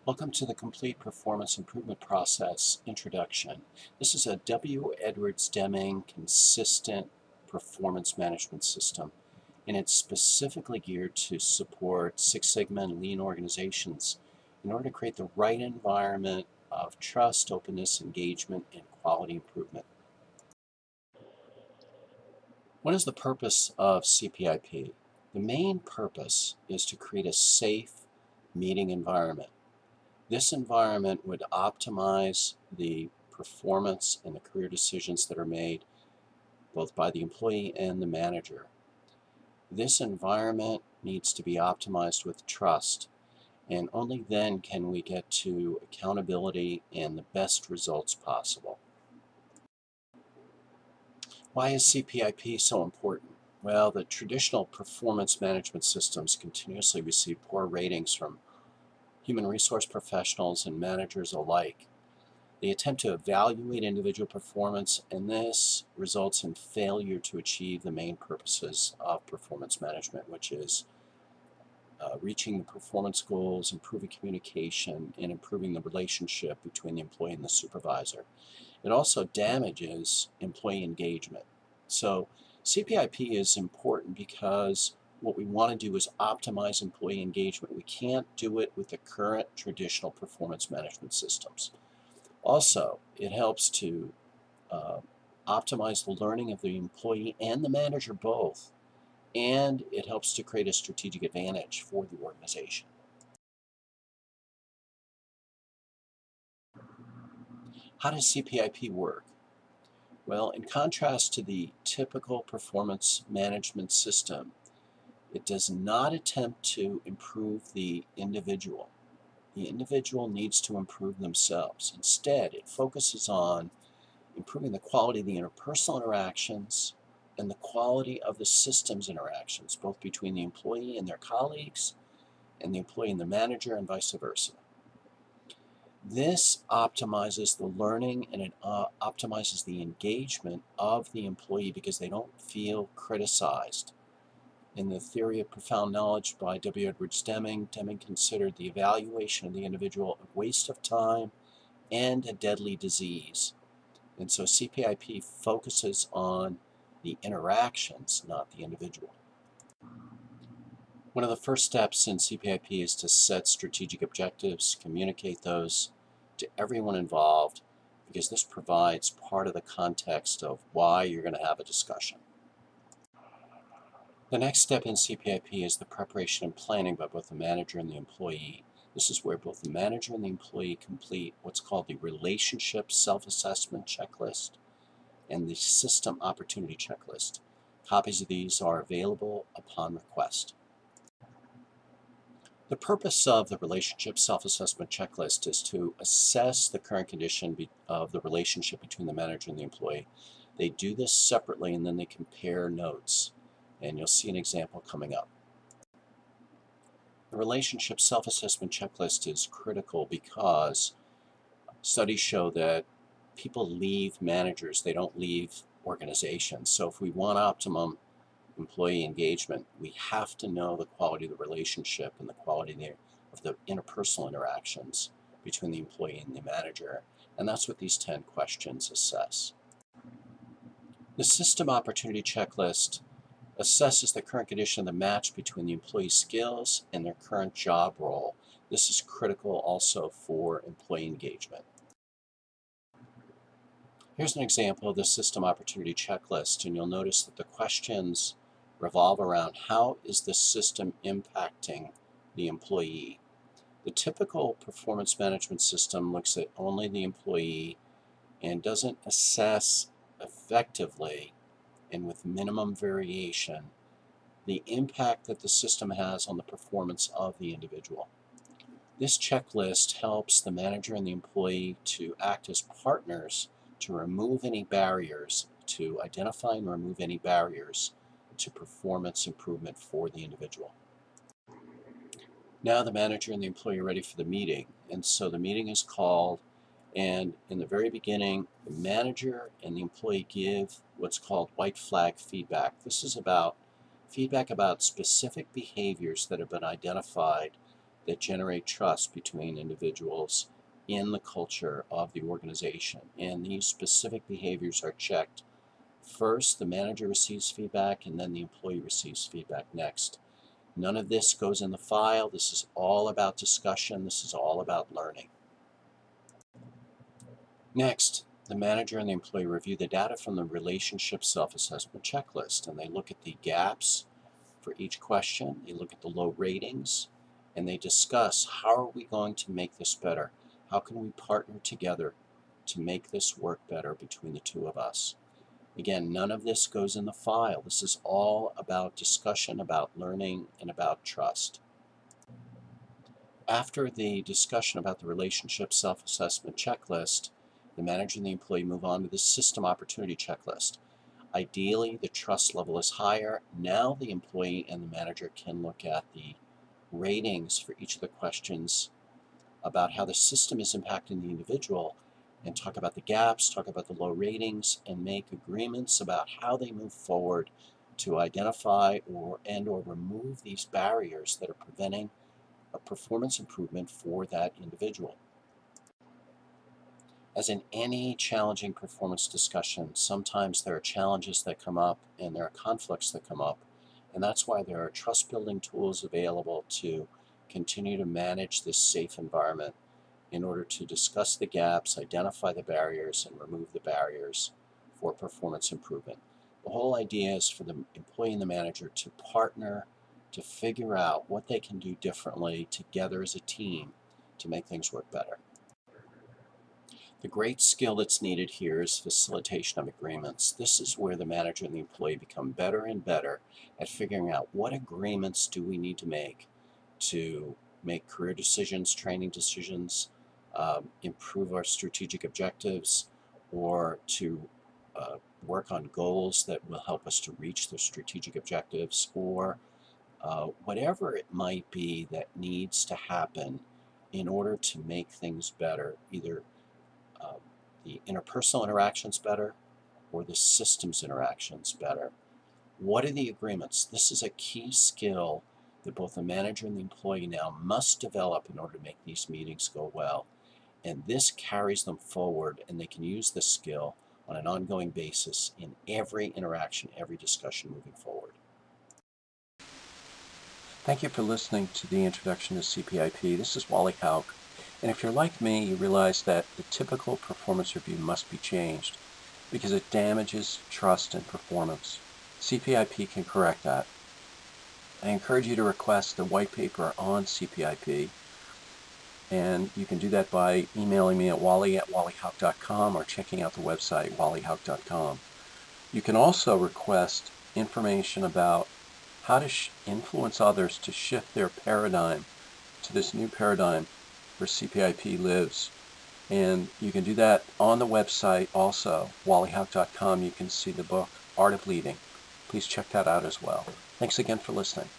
Welcome to the Complete Performance Improvement Process Introduction. This is a W. Edwards Deming consistent performance management system, and it's specifically geared to support Six Sigma and lean organizations in order to create the right environment of trust, openness, engagement, and quality improvement. What is the purpose of CPIP? The main purpose is to create a safe meeting environment. This environment would optimize the performance and the career decisions that are made both by the employee and the manager. This environment needs to be optimized with trust, and only then can we get to accountability and the best results possible. Why is CPIP so important? Well, the traditional performance management systems continuously receive poor ratings from human resource professionals and managers alike. They attempt to evaluate individual performance, and this results in failure to achieve the main purposes of performance management, which is reaching the performance goals, improving communication, and improving the relationship between the employee and the supervisor. It also damages employee engagement. So CPIP is important because what we want to do is optimize employee engagement. We can't do it with the current traditional performance management systems. Also, it helps to optimize the learning of the employee and the manager both, and it helps to create a strategic advantage for the organization. How does CPIP work? Well, in contrast to the typical performance management system, it does not attempt to improve the individual. The individual needs to improve themselves. Instead, it focuses on improving the quality of the interpersonal interactions and the quality of the systems interactions, both between the employee and their colleagues, and the employee and the manager, and vice versa. This optimizes the learning, and it optimizes the engagement of the employee because they don't feel criticized. In the theory of profound knowledge by W. Edwards Deming, Deming considered the evaluation of the individual a waste of time and a deadly disease. And so CPIP focuses on the interactions, not the individual. One of the first steps in CPIP is to set strategic objectives, communicate those to everyone involved, because this provides part of the context of why you're going to have a discussion. The next step in CPIP is the preparation and planning by both the manager and the employee. This is where both the manager and the employee complete what's called the relationship self-assessment checklist and the system opportunity checklist. Copies of these are available upon request. The purpose of the relationship self-assessment checklist is to assess the current condition of the relationship between the manager and the employee. They do this separately, and then they compare notes, and you'll see an example coming up. The relationship self-assessment checklist is critical because studies show that people leave managers, they don't leave organizations. So if we want optimum employee engagement, we have to know the quality of the relationship and the quality of the interpersonal interactions between the employee and the manager, and that's what these 10 questions assess. The system opportunity checklist assesses the current condition of the match between the employee's skills and their current job role. This is critical also for employee engagement. Here's an example of the system opportunity checklist, and you'll notice that the questions revolve around how is the system impacting the employee. The typical performance management system looks at only the employee and doesn't assess effectively and with minimum variation the impact that the system has on the performance of the individual. This checklist helps the manager and the employee to act as partners to remove any barriers, to identify and remove any barriers to performance improvement for the individual. Now the manager and the employee are ready for the meeting, and so the meeting is called, and in the very beginning, the manager and the employee give what's called white flag feedback. This is about feedback about specific behaviors that have been identified that generate trust between individuals in the culture of the organization. And these specific behaviors are checked. First, the manager receives feedback, and then the employee receives feedback next. None of this goes in the file. This is all about discussion. This is all about learning. Next, the manager and the employee review the data from the relationship self-assessment checklist, and they look at the gaps for each question. They look at the low ratings, and they discuss, how are we going to make this better? How can we partner together to make this work better between the two of us? Again, none of this goes in the file. This is all about discussion, about learning, and about trust. After the discussion about the relationship self-assessment checklist, the manager and the employee move on to the system opportunity checklist. Ideally, the trust level is higher. Now the employee and the manager can look at the ratings for each of the questions about how the system is impacting the individual, and talk about the gaps, talk about the low ratings, and make agreements about how they move forward to identify or remove these barriers that are preventing a performance improvement for that individual. As in any challenging performance discussion, sometimes there are challenges that come up and there are conflicts that come up, and that's why there are trust-building tools available to continue to manage this safe environment in order to discuss the gaps, identify the barriers, and remove the barriers for performance improvement. The whole idea is for the employee and the manager to partner to figure out what they can do differently together as a team to make things work better. The great skill that's needed here is facilitation of agreements. This is where the manager and the employee become better and better at figuring out what agreements do we need to make career decisions, training decisions, improve our strategic objectives, or to work on goals that will help us to reach those strategic objectives, or whatever it might be that needs to happen in order to make things better, either the interpersonal interactions better or the systems interactions better. What are the agreements? This is a key skill that both the manager and the employee now must develop in order to make these meetings go well. And this carries them forward, and they can use this skill on an ongoing basis in every interaction, every discussion moving forward. Thank you for listening to the introduction to CPIP. This is Wally Hauk. And if you're like me, you realize that the typical performance review must be changed because it damages trust and performance. CPIP can correct that. I encourage you to request the white paper on CPIP, and you can do that by emailing me at wally@wallyhauk.com or checking out the website wallyhauk.com. You can also request information about how to influence others to shift their paradigm to this new paradigm where CPIP lives. And you can do that on the website also, wallyhauk.com. You can see the book, Art of Leading. Please check that out as well. Thanks again for listening.